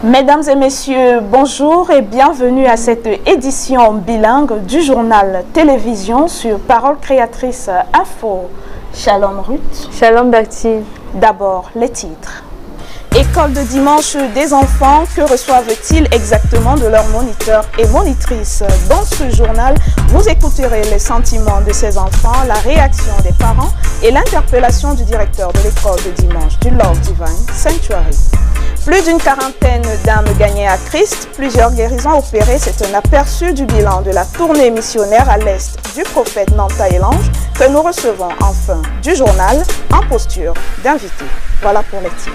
Mesdames et messieurs, bonjour et bienvenue à cette édition bilingue du journal télévision sur Parole Créatrice Info. Shalom Ruth. Shalom Bertie. D'abord, les titres. École de dimanche des enfants, que reçoivent-ils exactement de leurs moniteurs et monitrices? Dans ce journal, vous écouterez les sentiments de ces enfants, la réaction des parents et l'interpellation du directeur de l'école de dimanche du Love Divine Sanctuary. Plus d'une quarantaine d'âmes gagnées à Christ, plusieurs guérisons opérées, c'est un aperçu du bilan de la tournée missionnaire à l'est du prophète Nanta Elange que nous recevons en fin du journal en posture d'invité. Voilà pour les titres.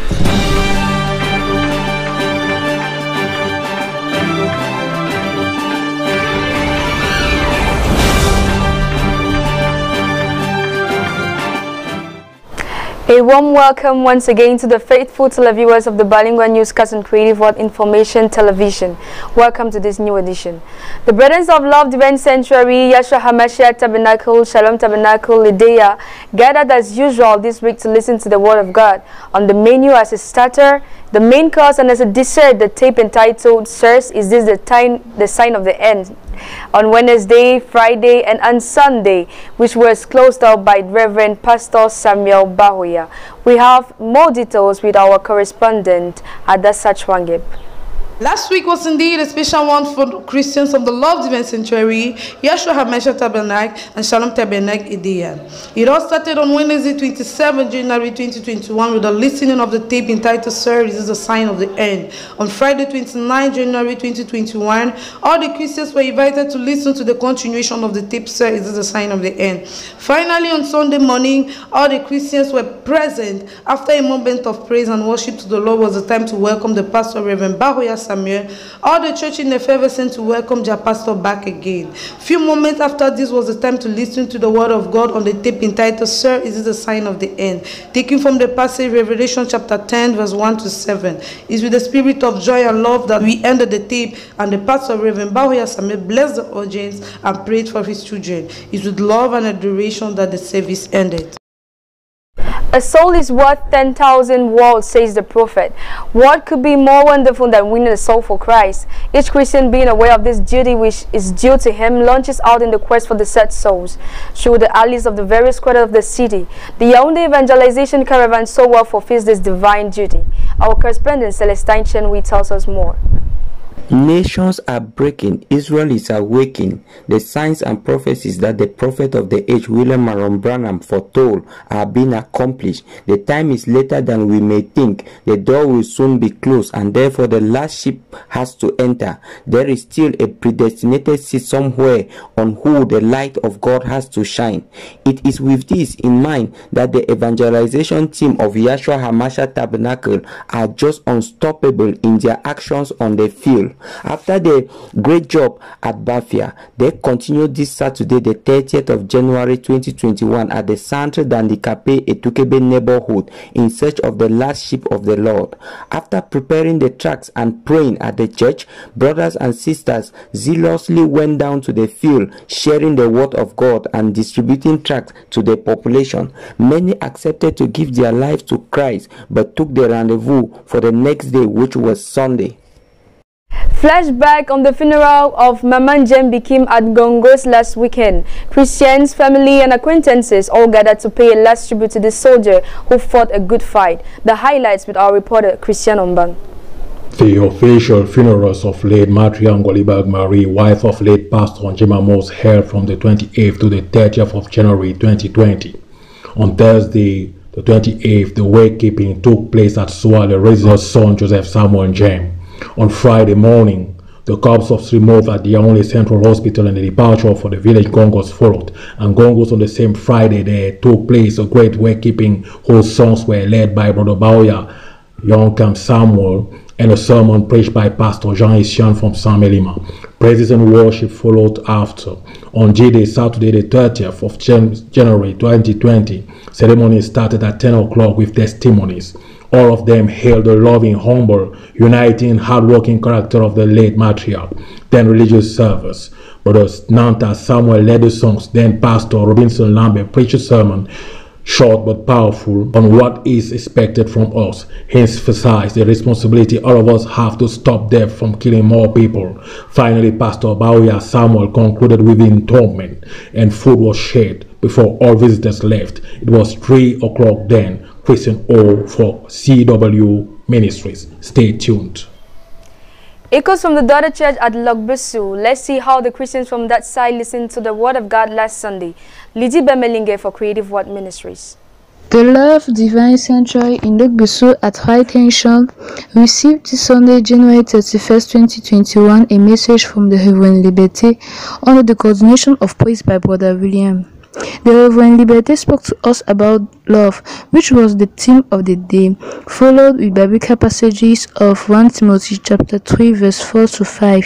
A warm welcome once again to the faithful televiewers of the Bilingual Newscast and Creative World Information Television. Welcome to this new edition. The Brethren of Love Divine Sanctuary, Yeshua HaMashiach Tabernacle, Shalom Tabernacle, Lidea, gathered as usual this week to listen to the Word of God. On the menu as a starter, the main course, and as a dessert, the tape entitled, Sirs, Is This the Sign of the End? On Wednesday, Friday, and on Sunday, which was closed out by Reverend Pastor Samuel Bahoya. We have more details with our correspondent, Adasa Chwangep. Last week was indeed a special one for Christians of the Love Divine Sanctuary, Yeshua HaMashiach Tabernacle, and Shalom Tabernacle Idea. It all started on Wednesday, 27 January 2021 with the listening of the tape entitled Sir, This is a Sign of the End. On Friday, 29 January 2021, all the Christians were invited to listen to the continuation of the tape Sir, This is a Sign of the End. Finally, on Sunday morning, all the Christians were present. After a moment of praise and worship to the Lord was the time to welcome the pastor, Reverend Bahoya Samuel. All the church in effervescence to welcome their pastor back again. Few moments after this was the time to listen to the word of God on the tape entitled, Sir, Is This a Sign of the End? Taken from the passage Revelation chapter 10 verse 1 to 7. It's with the spirit of joy and love that we ended the tape, and the pastor Reverend Bahoya Samuel blessed the audience and prayed for his children. It's with love and adoration that the service ended. A soul is worth 10,000 worlds, says the prophet. What could be more wonderful than winning a soul for Christ? Each Christian, being aware of this duty which is due to him, launches out in the quest for the set souls through the alleys of the various quarters of the city. The Yaoundé Evangelization Caravan so well fulfills this divine duty. Our correspondent Celestine Chenwi tells us more. Nations are breaking, Israel is awakening. The signs and prophecies that the prophet of the age, William Marion Branham, foretold are being accomplished. The time is later than we may think. The door will soon be closed, and therefore the last ship has to enter. There is still a predestinated seat somewhere on who the light of God has to shine. It is with this in mind that the evangelization team of Yeshua HaMashiach Tabernacle are just unstoppable in their actions on the field. After the great job at Bafia, they continue this Saturday, the 30th of January 2021 at the Centre d'Handicapés Etukebe neighborhood in search of the last sheep of the Lord. After preparing the tracts and praying at the church, brothers and sisters zealously went down to the field, sharing the word of God and distributing tracts to the population. Many accepted to give their lives to Christ, but took the rendezvous for the next day, which was Sunday. Flashback on the funeral of Maman Jem Bikim at Gongos last weekend. Christians, family and acquaintances all gathered to pay a last tribute to the soldier who fought a good fight. The highlights with our reporter Christian Ombang. The official funerals of late Matriarch Ngolibag Marie, wife of late Pastor Njema Mos, held from the 28th to the 30th of January 2020. On Thursday, the 28th, the wakekeeping took place at Swale, Residence son Joseph Samuel Jem. On Friday morning, the corpse was removed at the only central hospital, and the departure for the village Gongos followed. And Gongos on the same Friday, there took place a great wakekeeping whose songs were led by Brother Baoya, Young Camp Samuel, and a sermon preached by Pastor Jean Isian from San Melima. Praises and worship followed after. On G-Day, Saturday the 30th of January 2020, ceremony started at 10 o'clock with testimonies. All of them hailed the loving, humble, uniting, hard-working character of the late matriarch. Then religious service. Brother Nanta Samuel led the songs. Then Pastor Robinson Lambert preached a sermon short but powerful, on what is expected from us. He emphasized the responsibility all of us have to stop death from killing more people. Finally, Pastor Bawuya Samuel concluded with entombment, and food was shared before all visitors left. It was 3 o'clock then. Christian O for CW Ministries. Stay tuned. Echoes from the daughter church at Logbesu. Let's see how the Christians from that side listened to the word of God last Sunday. Lydie Bemelinge for Creative Word Ministries. The Love Divine Sanctuary in Logbesu at High Tension received this Sunday, January 31st, 2021, a message from the Reverend Liberté under the coordination of praise by Brother William. The Reverend Liberté spoke to us about love, which was the theme of the day, followed with biblical passages of 1 Timothy chapter 3 verse 4 to 5.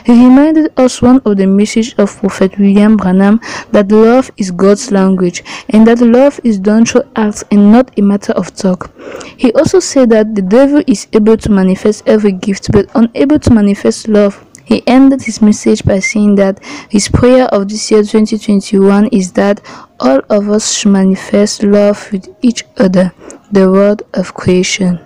He reminded us one of the messages of Prophet William Branham, that love is God's language, and that love is done through acts and not a matter of talk. He also said that the devil is able to manifest every gift, but unable to manifest love. He ended his message by saying that his prayer of this year 2021 is that all of us should manifest love with each other, the word of creation.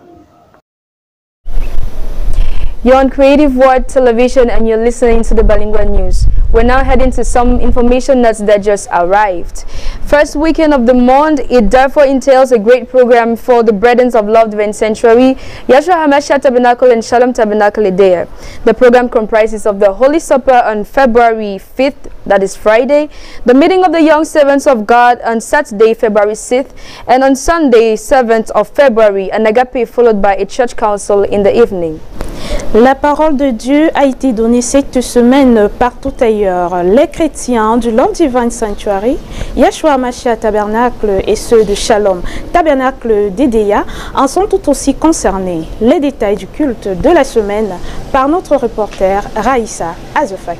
You're on Creative Word Television and you're listening to the Bilingual News. We're now heading to some information nuts that just arrived. First weekend of the month, it therefore entails a great program for the Brethren of Love Divine Sanctuary, Yeshua HaMashiach Tabernacle and Shalom Tabernacle Edea. The program comprises of the Holy Supper on February 5th, that is Friday, the meeting of the Young Servants of God on Saturday, February 6th, and on Sunday, 7th of February, an agape followed by a church council in the evening. La parole de Dieu a été donnée cette semaine partout ailleurs. Les chrétiens du Love Divine Sanctuary, Yeshua HaMashiach Tabernacle et ceux de Shalom Tabernacle d'Edea en sont tout aussi concernés. Les détails du culte de la semaine par notre reporter Raïssa Azofak.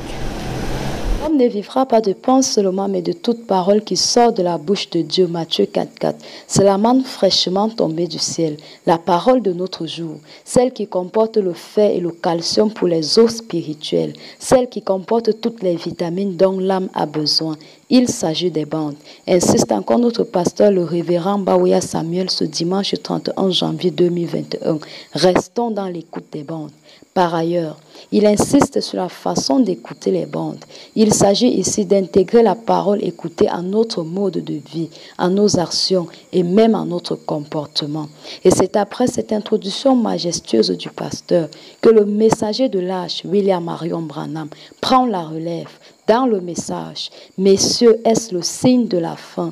L'homme ne vivra pas de pain seulement, mais de toute parole qui sort de la bouche de Dieu. Matthieu 4,4. C'est la manne fraîchement tombée du ciel, la parole de notre jour, celle qui comporte le fer et le calcium pour les os spirituels, celle qui comporte toutes les vitamines dont l'âme a besoin. Il s'agit des bandes. Insiste encore notre pasteur, le révérend Bawuya Samuel, ce dimanche 31 janvier 2021. Restons dans l'écoute des bandes. Par ailleurs, il insiste sur la façon d'écouter les bandes. Il s'agit ici d'intégrer la parole écoutée à notre mode de vie, à nos actions et même à notre comportement. Et c'est après cette introduction majestueuse du pasteur que le messager de l'âge, William Marion Branham, prend la relève dans le message. Messieurs, est-ce le signe de la fin?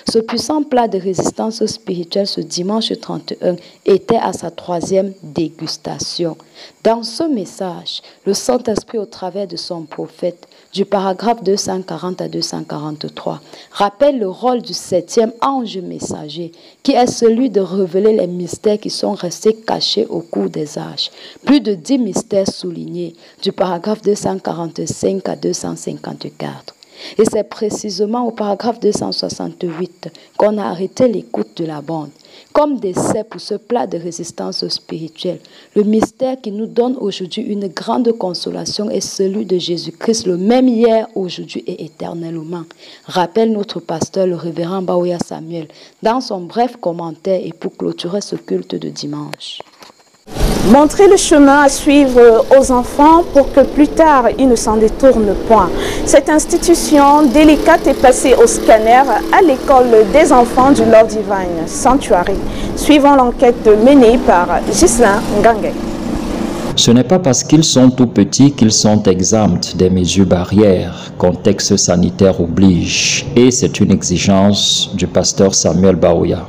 Ce puissant plat de résistance spirituelle ce dimanche 31 était à sa 3e dégustation. Dans ce message, le Saint-Esprit, au travers de son prophète, du paragraphe 240 à 243, rappelle le rôle du 7e ange messager, qui est celui de révéler les mystères qui sont restés cachés au cours des âges. Plus de 10 mystères soulignés, du paragraphe 245 à 254. Et c'est précisément au paragraphe 268 qu'on a arrêté l'écoute de la bande. Comme décès pour ce plat de résistance spirituelle, le mystère qui nous donne aujourd'hui une grande consolation est celui de Jésus-Christ, le même hier, aujourd'hui et éternellement. Rappelle notre pasteur, le révérend Bawuya Samuel, dans son bref commentaire et pour clôturer ce culte de dimanche. Montrer le chemin à suivre aux enfants pour que plus tard ils ne s'en détournent point. Cette institution délicate est passée au scanner à l'école des enfants du Love Divine Sanctuary, suivant l'enquête menée par Ghislain Ngangé. Ce n'est pas parce qu'ils sont tout petits qu'ils sont exempts des mesures barrières. Contexte sanitaire oblige et c'est une exigence du pasteur Samuel Bawuya.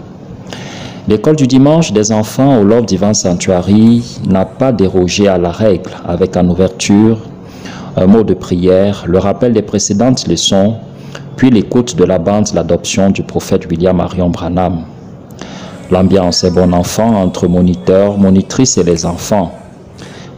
L'école du dimanche des enfants au Love Divine Sanctuary n'a pas dérogé à la règle avec en ouverture un mot de prière, le rappel des précédentes leçons, puis l'écoute de la bande l'adoption du prophète William Marion Branham. L'ambiance est bon enfant entre moniteurs, monitrices et les enfants.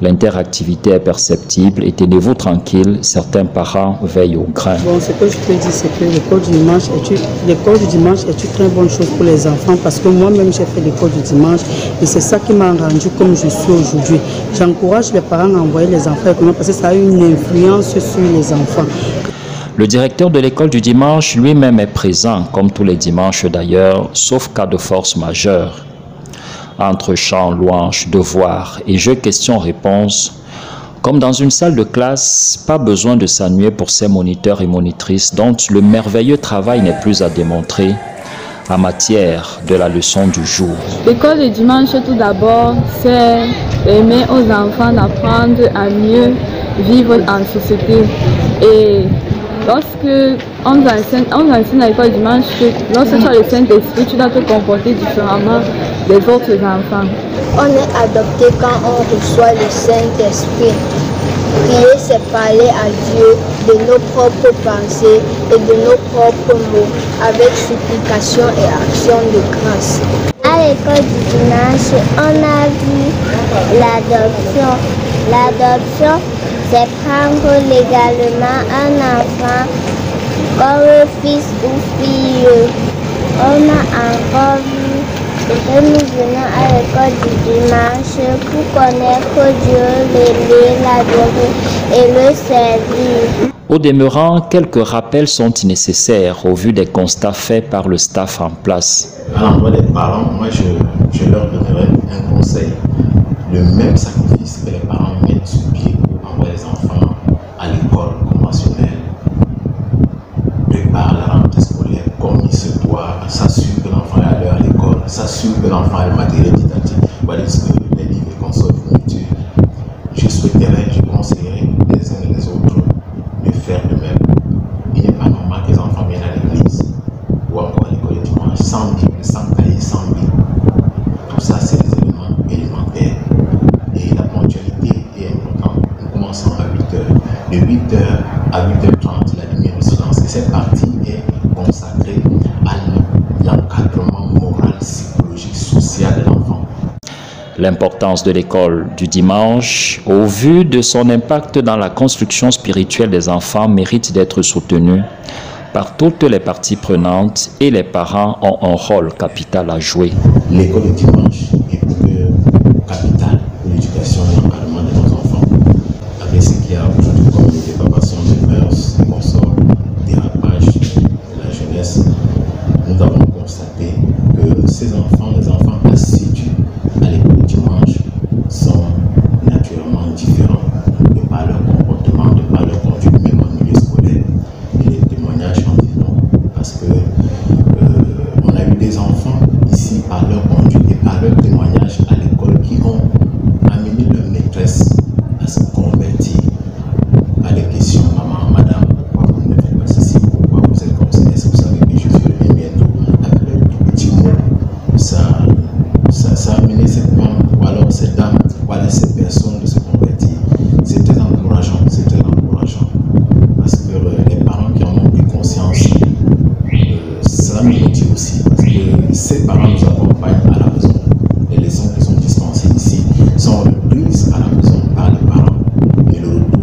L'interactivité est perceptible et tenez-vous tranquille, certains parents veillent au grain. Bon, ce que je peux dire, c'est que l'école du dimanche est une très bonne chose pour les enfants parce que moi-même j'ai fait l'école du dimanche et c'est ça qui m'a rendu comme je suis aujourd'hui. J'encourage les parents à envoyer les enfants parce que ça a une influence sur les enfants. Le directeur de l'école du dimanche lui-même est présent, comme tous les dimanches d'ailleurs, sauf cas de force majeure. Entre chants, louanges, devoirs et jeux questions-réponses, comme dans une salle de classe, pas besoin de s'ennuyer pour ces moniteurs et monitrices dont le merveilleux travail n'est plus à démontrer en matière de la leçon du jour. L'école du dimanche, tout d'abord, c'est permettre aux enfants d'apprendre à mieux vivre en société. Et lorsque on enseigne à l'école du dimanche, lorsque tu as le Saint-Esprit, tu dois te comporter différemment des autres enfants. On est adopté quand on reçoit le Saint-Esprit. Prier, c'est parler à Dieu de nos propres pensées et de nos propres mots, avec supplication et action de grâce. À l'école du dimanche, on a vu l'adoption. L'adoption, c'est prendre légalement un enfant comme fils ou fille. On a encore vu que nous venons à l'école du dimanche pour connaître Dieu, l'aimer, l'adorer et le servir. Au demeurant, quelques rappels sont nécessaires au vu des constats faits par le staff en place. À l'endroit des parents, moi je leur donnerais un conseil. Le même sacrifice que les parents mettent sur pied pour envoyer les enfants à l'école conventionnelle, prépare la rentrée scolaire comme il se doit, s'assure que l'enfant est à l'heure à l'école, s'assure que l'enfant a le matériel didactique, voilà ce que les livres et consoles fournitures. Je souhaiterais, je conseillerais les uns et les autres de faire de même. Il n'est pas normal que les enfants viennent à l'église ou encore à l'école du dimanche sans Bible, sans cahier, sans Bible. Tout ça, c'est des éléments élémentaires. Et la ponctualité est importante. Nous commençons à 8h. De 8h à 8h30, la lumière de silence. Et cette partie est consacrée à l'encadrement moral, psychologique, social de l'enfant. L'importance de l'école du dimanche, au vu de son impact dans la construction spirituelle des enfants, mérite d'être soutenue par toutes les parties prenantes et les parents ont un rôle capital à jouer. L'école du dimanche est capitale pour l'éducation et l'encadrement de nos enfants. Avec ce qu'il y a aujourd'hui comme dépravation des mœurs, des consorts, dérapage de la jeunesse, nous avons constaté que ces enfants, les enfants assidus à l'école du dimanche, sont naturellement différents de par leur comportement, de par leur conduite, même en milieu scolaire. Et les témoignages en disent long, parce que on a eu des enfants ici par leur conduite et par leur témoignage à l'école qui ont amené leur maîtresse à se convertir à des questions. Maman, madame, pourquoi vous ne faites pas ceci? Pourquoi vous êtes comme ça? Est-ce que vous savez que Jésus revient bientôt? Avec leurs tout petits mots, ça a amené cette femme ou alors cette dame ou alors cette personne de se convertir. C'est très encourageant, c'est très encourageant. Parce que les parents qui en ont pris conscience, ça nous motive aussi. Parce que ces parents nous accompagnent à la maison. Les leçons qui sont dispensées ici sont reprises à la maison par les parents. Et le retour,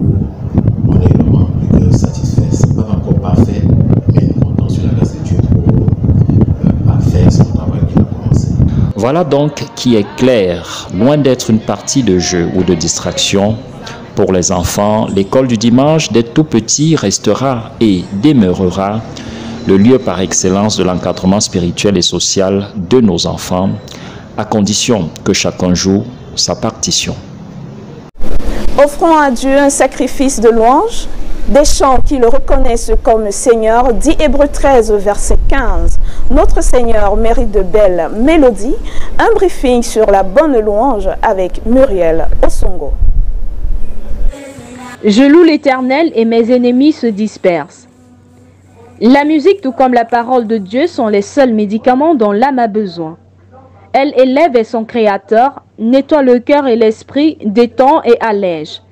on est vraiment plus que satisfait. Ce n'est pas encore parfait, mais nous comptons sur la grâce de Dieu pour parfaire son travail qu'il a commencé. Voilà donc qui est clair, loin d'être une partie de jeu ou de distraction. Pour les enfants, l'école du dimanche des tout petits restera et demeurera le lieu par excellence de l'encadrement spirituel et social de nos enfants, à condition que chacun joue sa partition. Offrons à Dieu un sacrifice de louange, des chants qui le reconnaissent comme Seigneur, dit Hébreux 13, verset 15. Notre Seigneur mérite de belles mélodies. Un briefing sur la bonne louange avec Muriel Osongo. Je loue l'Éternel et mes ennemis se dispersent. La musique, tout comme la parole de Dieu, sont les seuls médicaments dont l'âme a besoin. Elle élève son Créateur, nettoie le cœur et l'esprit, détend et allège.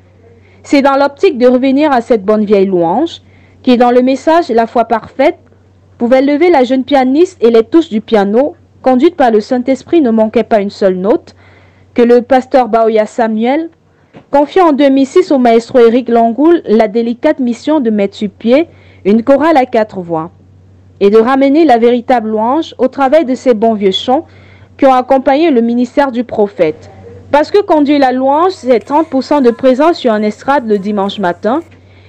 C'est dans l'optique de revenir à cette bonne vieille louange, qui dans le message La foi parfaite, pouvait lever la jeune pianiste et les touches du piano, conduite par le Saint-Esprit ne manquait pas une seule note, que le pasteur Baoya Samuel, confiant en 2006 au maestro Éric Langoul la délicate mission de mettre sur pied une chorale à 4 voix, et de ramener la véritable louange au travers de ces bons vieux chants qui ont accompagné le ministère du prophète. Parce que conduire la louange, c'est 30% de présence sur un estrade le dimanche matin,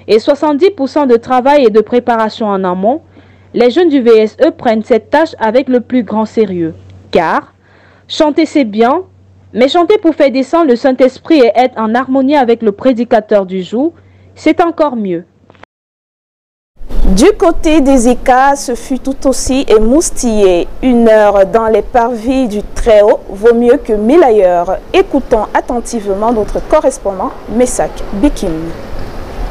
et 70% de travail et de préparation en amont, les jeunes du VSE prennent cette tâche avec le plus grand sérieux. Car chanter c'est bien, mais chanter pour faire descendre le Saint-Esprit et être en harmonie avec le prédicateur du jour, c'est encore mieux. Du côté des Écarts, ce fut tout aussi émoustillé. 1 heure dans les parvis du Très-Haut vaut mieux que 1000 ailleurs. Écoutons attentivement notre correspondant, Messac Bikim.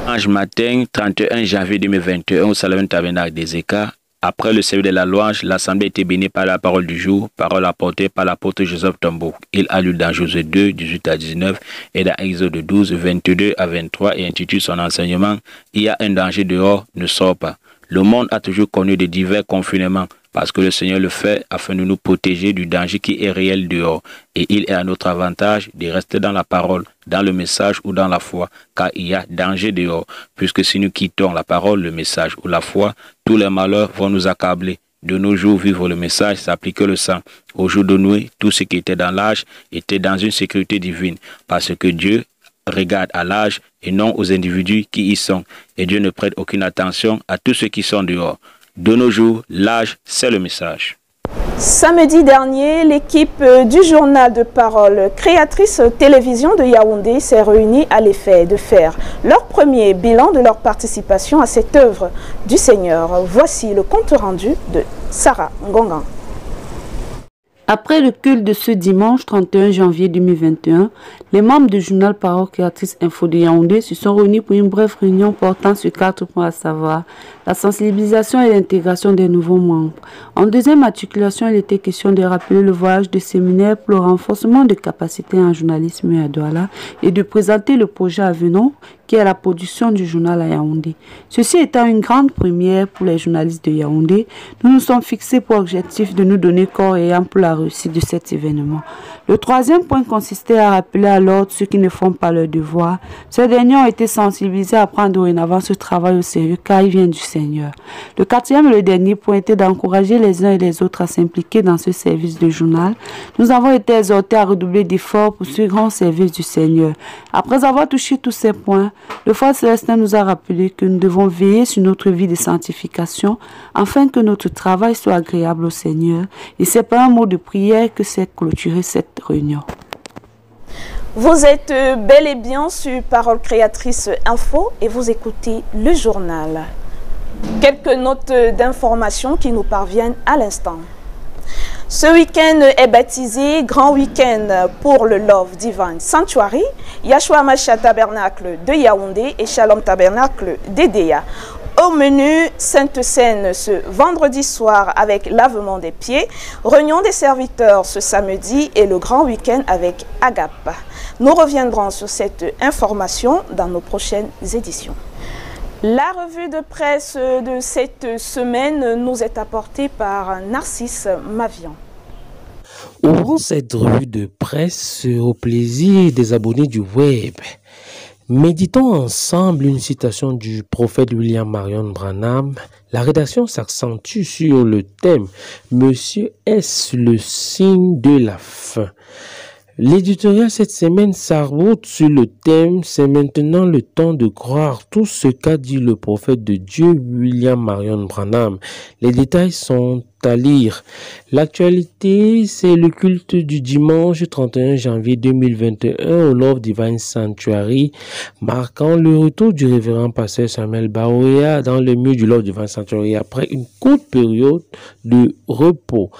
Dimanche matin, 31 janvier 2021, au Salon Tabernacle des Écarts, après le service de la louange, l'assemblée était bénie par la parole du jour, parole apportée par l'apôtre Joseph Tombo. Il a lu dans Josué 2, 18 à 19 et dans Exode 12, 22 à 23 et intitule son enseignement « Il y a un danger dehors, ne sors pas ». Le monde a toujours connu de divers confinements parce que le Seigneur le fait afin de nous protéger du danger qui est réel dehors. Et il est à notre avantage de rester dans la parole, dans le message ou dans la foi, car il y a danger dehors, puisque si nous quittons la parole, le message ou la foi, tous les malheurs vont nous accabler. De nos jours, vivre le message, c'est appliquer le sang. Au jour de Noé, tout ce qui était dans l'âge était dans une sécurité divine, parce que Dieu regarde à l'âge et non aux individus qui y sont. Et Dieu ne prête aucune attention à tous ceux qui sont dehors. De nos jours, l'âge, c'est le message. Samedi dernier, l'équipe du journal de parole créatrice télévision de Yaoundé s'est réunie à l'effet de faire leur premier bilan de leur participation à cette œuvre du Seigneur. Voici le compte rendu de Sarah Ngongan. Après le culte de ce dimanche 31 janvier 2021, les membres du journal Parole Créatrice Info de Yaoundé se sont réunis pour une brève réunion portant sur 4 points, à savoir la sensibilisation et l'intégration des nouveaux membres. En deuxième articulation, il était question de rappeler le voyage de séminaire pour le renforcement de capacités en journalisme à Douala et de présenter le projet Avenons qui est la production du journal à Yaoundé. Ceci étant une grande première pour les journalistes de Yaoundé, nous nous sommes fixés pour objectif de nous donner corps et âme pour la réussite de cet événement. Le troisième point consistait à rappeler à l'ordre ceux qui ne font pas leur devoir. Ces derniers ont été sensibilisés à prendre dorénavant ce travail au sérieux car il vient du Seigneur. Le quatrième et le dernier point était d'encourager les uns et les autres à s'impliquer dans ce service de journal. Nous avons été exhortés à redoubler d'efforts pour ce grand service du Seigneur. Après avoir touché tous ces points, le Frère Célestin nous a rappelé que nous devons veiller sur notre vie de sanctification afin que notre travail soit agréable au Seigneur. Et c'est par un mot de prière que s'est clôturée cette réunion. Vous êtes bel et bien sur Parole Créatrice Info et vous écoutez le journal. Quelques notes d'information qui nous parviennent à l'instant. Ce week-end est baptisé Grand Week-end pour le Love Divine Sanctuary, Yahshua Mashiach Tabernacle de Yaoundé et Shalom Tabernacle d'Edea. Au menu, Sainte Seine ce vendredi soir avec lavement des pieds, réunion des serviteurs ce samedi et le Grand Week-end avec Agape. Nous reviendrons sur cette information dans nos prochaines éditions. La revue de presse de cette semaine nous est apportée par Narcisse Mavian. Ouvrons cette revue de presse au plaisir des abonnés du web. Méditons ensemble une citation du prophète William Marion Branham. La rédaction s'accentue sur le thème « Monsieur, est-ce le signe de la fin ?» L'éditorial cette semaine s'arboute sur le thème « C'est maintenant le temps de croire tout ce qu'a dit le prophète de Dieu William Marion Branham ». Les détails sont à lire. L'actualité, c'est le culte du dimanche 31 janvier 2021 au Love Divine Sanctuary, marquant le retour du révérend pasteur Samuel Baroya dans le mur du Love Divine Sanctuary après une courte période de repos.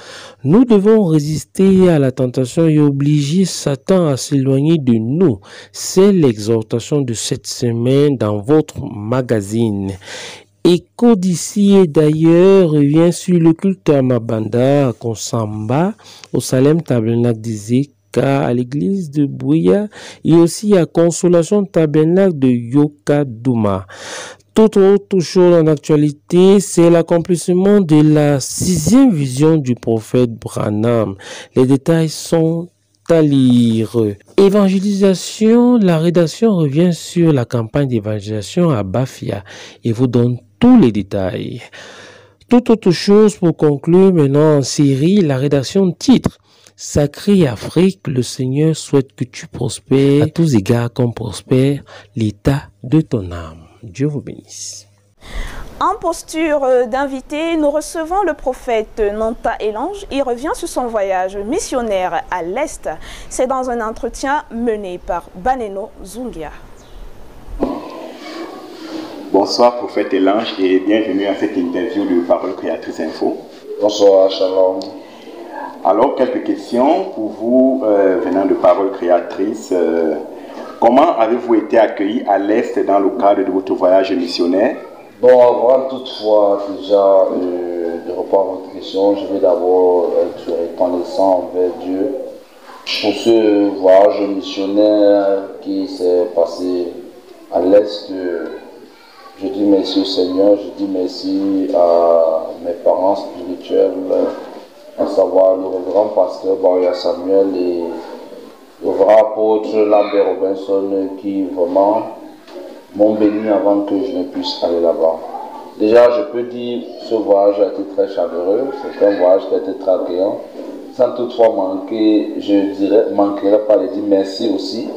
Nous devons résister à la tentation et obliger Satan à s'éloigner de nous. C'est l'exhortation de cette semaine dans votre magazine. Écho d'ici et d'ailleurs revient sur le culte à Mabanda, à Konsamba, au Salem Tabernacle des Écarts, à l'église de Bouya et aussi à Consolation Tabernacle de Yokadouma. Toute autre chose en actualité, c'est l'accomplissement de la 6e vision du prophète Branham. Les détails sont à lire. Évangélisation, la rédaction revient sur la campagne d'évangélisation à Bafia et vous donne tous les détails. Toute autre chose pour conclure maintenant en série, la rédaction titre Sacrée Afrique, le Seigneur souhaite que tu prospères à tous égards comme prospère l'état de ton âme. Dieu vous bénisse. En posture d'invité, nous recevons le prophète Nanta Elange. Il revient sur son voyage missionnaire à l'Est. C'est dans un entretien mené par Baneno Zungia. Bonsoir prophète Elange et bienvenue à cette interview de Parole Créatrice Info. Bonsoir, shalom. Alors, quelques questions pour vous venant de Parole Créatrice. Comment avez-vous été accueilli à l'Est dans le cadre de votre voyage missionnaire? Bon, avant toutefois déjà de répondre à votre question, je vais d'abord être reconnaissant envers Dieu pour ce voyage missionnaire qui s'est passé à l'Est. Je dis merci au Seigneur, je dis merci à mes parents spirituels, à savoir le révérend pasteur Barouya Samuel et le vrai apôtre Lambert Robinson qui vraiment m'ont béni avant que je ne puisse aller là-bas. Déjà, je peux dire que ce voyage a été très chaleureux, c'est un voyage qui a été très accueillant, sans toutefois manquer, je manquerai pas de dire merci aussi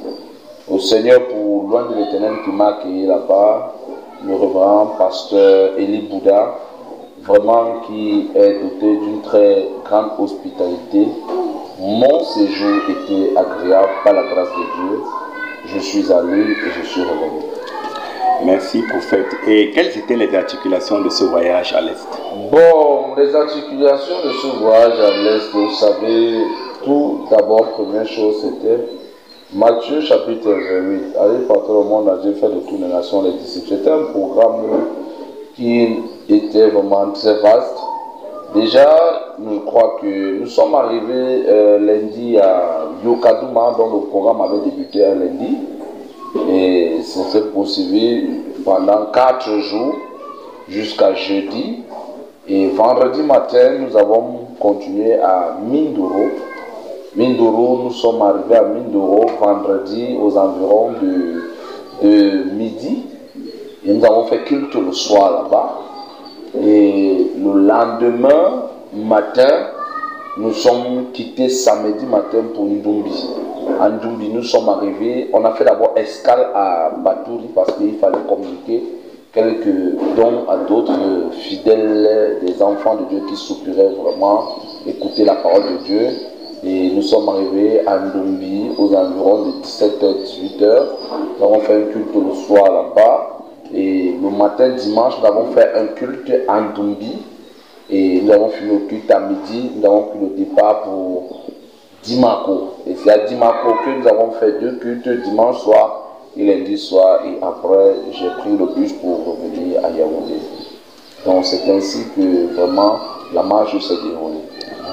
au Seigneur pour loin de l'Éternel qui m'a accueilli là-bas, le révérend pasteur Eli Bouddha, vraiment qui est doté d'une très grande hospitalité. Mon séjour était agréable par la grâce de Dieu. Je suis allé et je suis revenu. Merci prophète. Et quelles étaient les articulations de ce voyage à l'Est? Bon, les articulations de ce voyage à l'Est, vous savez, tout d'abord, première chose, c'était Matthieu chapitre 28. Allez partout au monde, à Dieu fait de toutes les nations les disciples. C'était un programme qui était vraiment très vaste. Déjà, je crois que nous sommes arrivés lundi à Yokadouma, dont le programme avait débuté un lundi. Et ça s'est poursuivi pendant 4 jours jusqu'à jeudi. Et vendredi matin, nous avons continué à Mindoro. Mindoro, nous sommes arrivés à Mindoro vendredi aux environs de midi. Et nous avons fait culte le soir là-bas. Et le lendemain matin, nous sommes quittés samedi matin pour Ndumbi. À Ndumbi, nous sommes arrivés, on a fait d'abord escale à Batouri parce qu'il fallait communiquer quelques dons à d'autres fidèles, des enfants de Dieu qui soupiraient vraiment écouter la parole de Dieu. Et nous sommes arrivés à Ndumbi aux environs de 17h, 18h. Nous avons fait un culte le soir là-bas. Et le matin, dimanche, nous avons fait un culte à Ndumbi. Et nous avons fini le culte à midi. Nous avons pris le départ pour Dimako. Et c'est à Dimako que nous avons fait 2 cultes, dimanche soir et lundi soir. Et après, j'ai pris le bus pour revenir à Yaoundé. Donc c'est ainsi que vraiment la marche s'est déroulée.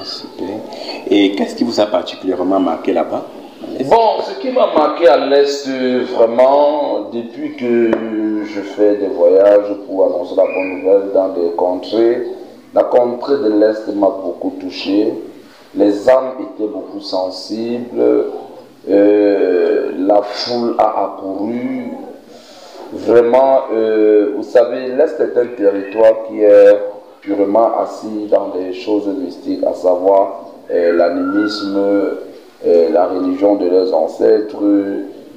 Super. Et qu'est-ce qui vous a particulièrement marqué là-bas? Bon, ce qui m'a marqué à l'Est, vraiment, depuis que je fais des voyages pour annoncer la bonne nouvelle dans des contrées, la contrée de l'Est m'a beaucoup touché. Les âmes étaient beaucoup sensibles. La foule a accouru. Vraiment, vous savez, l'Est est un territoire qui est purement assis dans des choses mystiques, à savoir l'animisme, la religion de leurs ancêtres,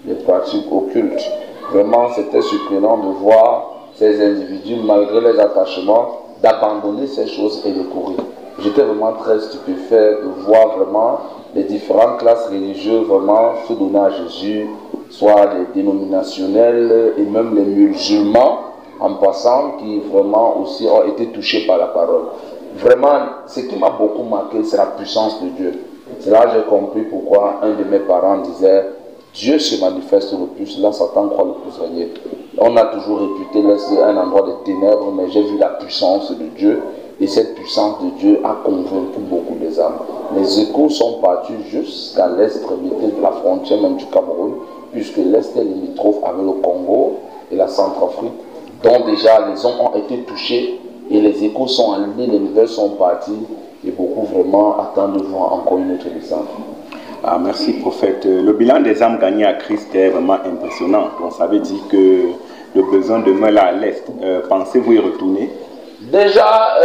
les pratiques occultes. Vraiment, c'était surprenant de voir ces individus, malgré les attachements, d'abandonner ces choses et de courir. J'étais vraiment très stupéfait de voir vraiment les différentes classes religieuses vraiment se donner à Jésus, soit les dénominationnels et même les musulmans en passant, qui vraiment aussi ont été touchés par la parole. Vraiment, ce qui m'a beaucoup marqué, c'est la puissance de Dieu. C'est là que j'ai compris pourquoi un de mes parents disait « Dieu se manifeste le plus, là Satan croit le plus régner ». On a toujours réputé laisser un endroit de ténèbres, mais j'ai vu la puissance de Dieu. Et cette puissance de Dieu a convaincu beaucoup des âmes. Les échos sont partis jusqu'à l'extrémité de la frontière même du Cameroun, puisque l'Est est limitrophe avec le Congo et la Centrafrique, dont déjà les hommes ont été touchés et les échos sont allumés, les nouvelles sont parties et beaucoup vraiment attendent de voir encore une autre descente. Ah, merci prophète. Le bilan des âmes gagnées à Christ est vraiment impressionnant. Donc ça veut dire que le besoin demeure là à l'Est. Pensez-vous y retourner? Déjà,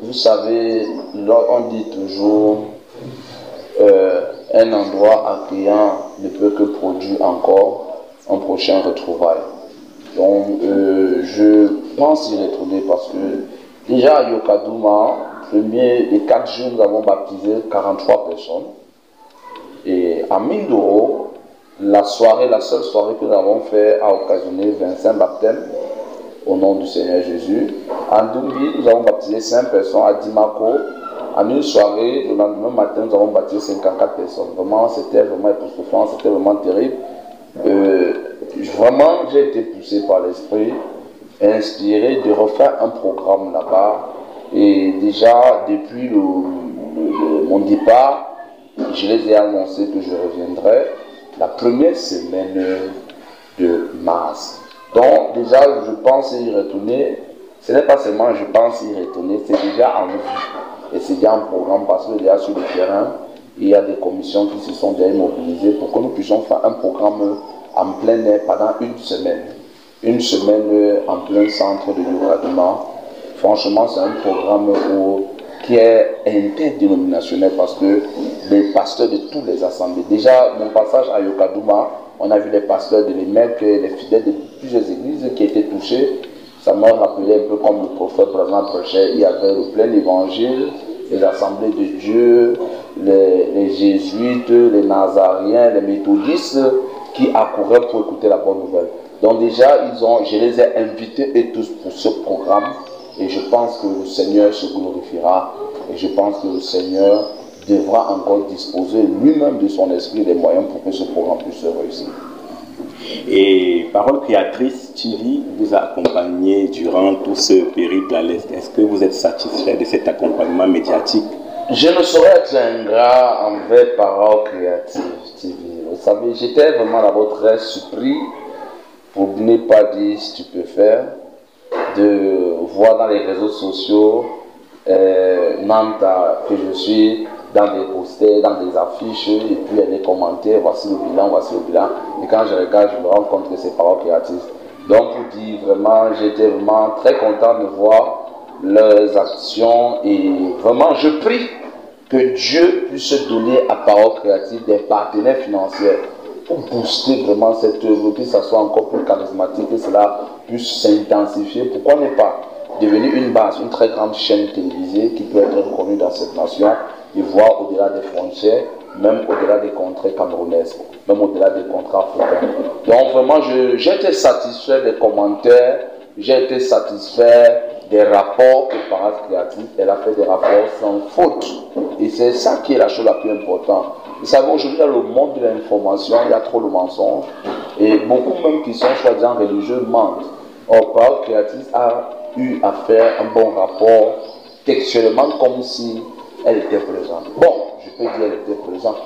vous savez, on dit toujours un endroit accueillant ne peut que produire encore un prochain retrouvaille. Donc, je pense y retourner parce que déjà à Yokadouma, les 4 jours, nous avons baptisé 43 personnes. Et à Mindoro, la seule soirée que nous avons fait a occasionné 25 baptêmes au nom du Seigneur Jésus. À Ndumbi, nous avons baptisé 5 personnes. À Dimako, en une soirée, le lendemain matin, nous avons baptisé 54 personnes. Vraiment, c'était vraiment époustouflant, c'était vraiment terrible. Vraiment, j'ai été poussé par l'esprit, inspiré de refaire un programme là-bas. Et déjà, depuis mon départ, je les ai annoncé que je reviendrai la première semaine de mars. Donc, déjà, je pense y retourner. Ce n'est pas seulement je pense y retourner, c'est déjà en vue. Et c'est déjà un programme parce que déjà sur le terrain, il y a des commissions qui se sont déjà mobilisées pour que nous puissions faire un programme en plein air pendant une semaine. Une semaine en plein centre de Yokadouma. Franchement, c'est un programme qui est interdénominationnel parce que les pasteurs de toutes les assemblées, déjà mon passage à Yokadouma, on a vu les pasteurs de l'EMEC, les fidèles de plusieurs églises qui étaient touchés. Ça m'a rappelé un peu comme le prophète Branham prêchait. Il y avait le plein évangile, les assemblées de Dieu, les jésuites, les nazariens, les méthodistes qui accouraient pour écouter la bonne nouvelle. Donc déjà, je les ai invités et tous pour ce programme. Et je pense que le Seigneur se glorifiera. Et je pense que le Seigneur devra encore disposer lui-même de son esprit des moyens pour que ce programme puisse réussir. Et Parole Créatrice TV vous a accompagné durant tout ce périple à l'Est. Est-ce que vous êtes satisfait de cet accompagnement médiatique? Je ne saurais être ingrat envers Parole Créative TV. Vous savez, j'étais vraiment d'abord très surpris, pour ne pas dire stupéfait, de voir dans les réseaux sociaux Nanta, que je suis dans des posters, dans des affiches, et puis il y a des commentaires, voici le bilan, voici le bilan. Et quand je regarde, je me rends compte que c'est Parole Créative. Donc pour dire vraiment, j'étais vraiment très content de voir leurs actions et vraiment je prie que Dieu puisse donner à Parole Créative des partenaires financiers pour booster vraiment cette œuvre, que ça soit encore plus charismatique, que cela puisse s'intensifier. Pourquoi ne pas devenir une base, une très grande chaîne télévisée qui peut être reconnue dans cette nation et voir au-delà des frontières, même au-delà des contrées camerounaises, même au-delà des contrats africains. Donc vraiment, j'ai été satisfait des commentaires, j'ai été satisfait des rapports que Parole Créative, elle a fait des rapports sans faute. Et c'est ça qui est la chose la plus importante. Vous savez, aujourd'hui, dans le monde de l'information, il y a trop de mensonges. Et beaucoup même qui sont soi-disant religieux mentent. Or, Parole Créative a eu à faire un bon rapport textuellement comme si elle était présente. Bon, je peux dire qu'elle était présente.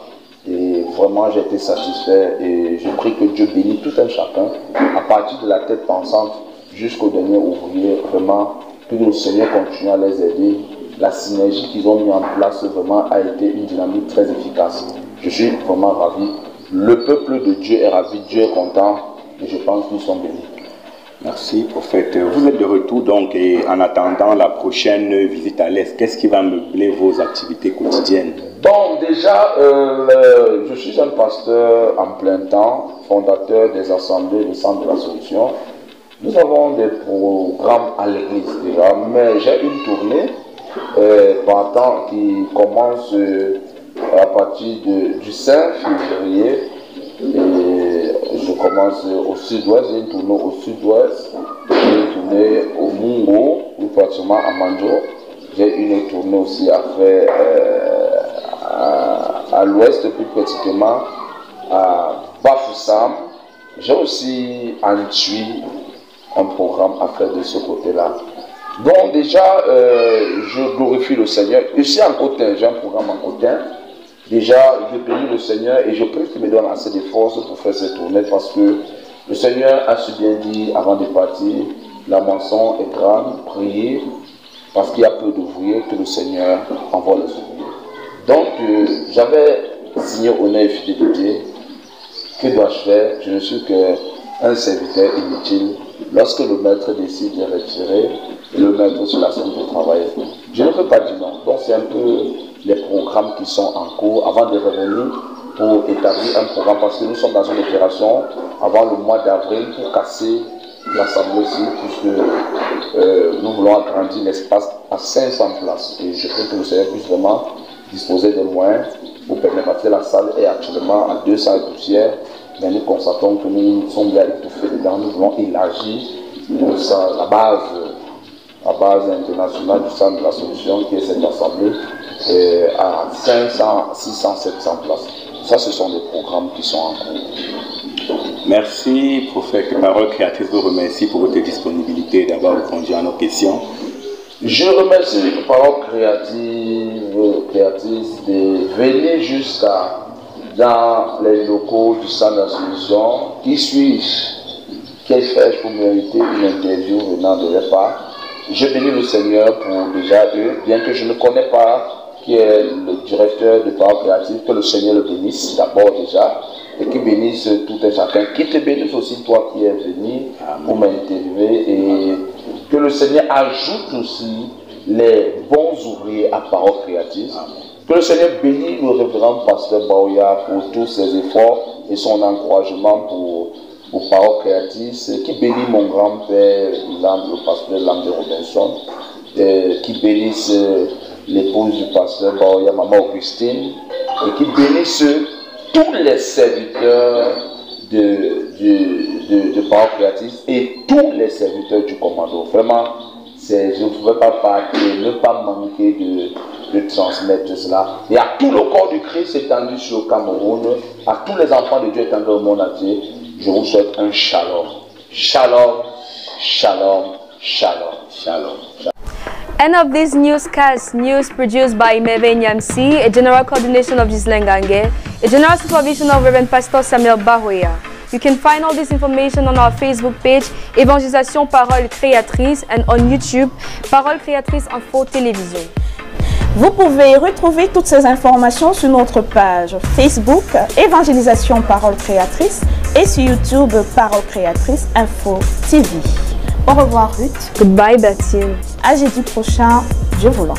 Et vraiment, j'ai été satisfait et je prie que Dieu bénisse tout un chacun, à partir de la tête pensante jusqu'au dernier ouvrier. Vraiment, que le Seigneur continue à les aider. La synergie qu'ils ont mis en place vraiment a été une dynamique très efficace. Je suis vraiment ravi. Le peuple de Dieu est ravi, Dieu est content et je pense qu'ils sont bénis. Merci, prophète. Vous êtes de retour donc et en attendant la prochaine visite à l'Est, qu'est-ce qui va meubler vos activités quotidiennes? Bon, déjà, je suis un pasteur en plein temps, fondateur des assemblées du Centre de la Solution. Nous avons des programmes à l'église déjà, mais j'ai une tournée qui commence à partir du 5 février. Et je commence au sud-ouest, j'ai une tournée au sud-ouest, j'ai une tournée au Mungo, plus pratiquement à Manjo. J'ai une tournée aussi à faire à l'ouest, plus pratiquement à Bafoussam. J'ai aussi en Tui un programme à faire de ce côté-là. Donc déjà, je glorifie le Seigneur. Ici en Cotin, j'ai un programme en Cotin. Déjà, je bénis le Seigneur et je prie qu'il me donne assez de force pour faire cette tournée parce que le Seigneur a si bien dit avant de partir, la moisson est grande, priez parce qu'il y a peu d'ouvriers que le Seigneur envoie les ouvriers. Donc, j'avais signé honneur et fidélité. Que dois-je faire? Je ne suis qu'un serviteur inutile. Lorsque le maître décide de retirer, le maître sur la scène de travail, je ne peux pas dire non. Donc, c'est un peu les programmes qui sont en cours avant de revenir pour établir un programme parce que nous sommes dans une opération avant le mois d'avril pour casser l'Assemblée aussi, puisque nous voulons agrandir l'espace à 500 places. Et je prie que le Seigneur puisse vraiment disposer de moyens pour permettre, parce que la salle est actuellement à 200 poussières, mais nous constatons que nous sommes bien étouffés dedans. Nous voulons élargir la base internationale du centre de la solution, qui est cette assemblée, à 500, 600, 700 places. Ça, ce sont des programmes qui sont en cours. Merci, prophète. Parole créatrice vous remercie pour votre disponibilité d'avoir répondu à nos questions. Je remercie Parole créatrice de venir jusqu'à dans les locaux du centre de la solution. Qui suis-je? Quelle fais-je pour mériter une interview venant de leur part? Je bénis le Seigneur pour déjà eux, bien que je ne connais pas qui est le directeur de Parole créative, que le Seigneur le bénisse d'abord déjà, et qu'il bénisse tout un chacun, qui te bénisse aussi toi qui es venu pour m'interviewer, et que le Seigneur ajoute aussi les bons ouvriers à Parole créative. Que le Seigneur bénisse le révérend pasteur Baoya pour tous ses efforts et son encouragement pour Parole créative, qui bénisse mon grand-père, le pasteur Lambe Robinson, qui bénisse l'épouse du pasteur Baoya, maman Augustine, et qui bénisse tous les serviteurs de Parole créative et tous les serviteurs du commando. Vraiment, je ne pouvais pas partir, ne pas manquer de transmettre cela. Et à tout le corps du Christ étendu sur le Cameroun, à tous les enfants de Dieu étendus au monde entier, je vous souhaite un shalom. Shalom, shalom, shalom, shalom. End of this newscast, news produced by Meve Nyamsi, a general coordination of Gislen Gange, a general supervision of Reverend Pastor Samuel Bahoya. You can find all this information on our Facebook page, Évangélisation Parole Créatrice, and on YouTube, Parole Créatrice Info Télévision. Vous pouvez retrouver toutes ces informations sur notre page Facebook, Évangélisation Parole Créatrice, et sur YouTube, Parole Créatrice Info TV. Au revoir Ruth. Goodbye Baptiste. À jeudi prochain, Dieu voulant.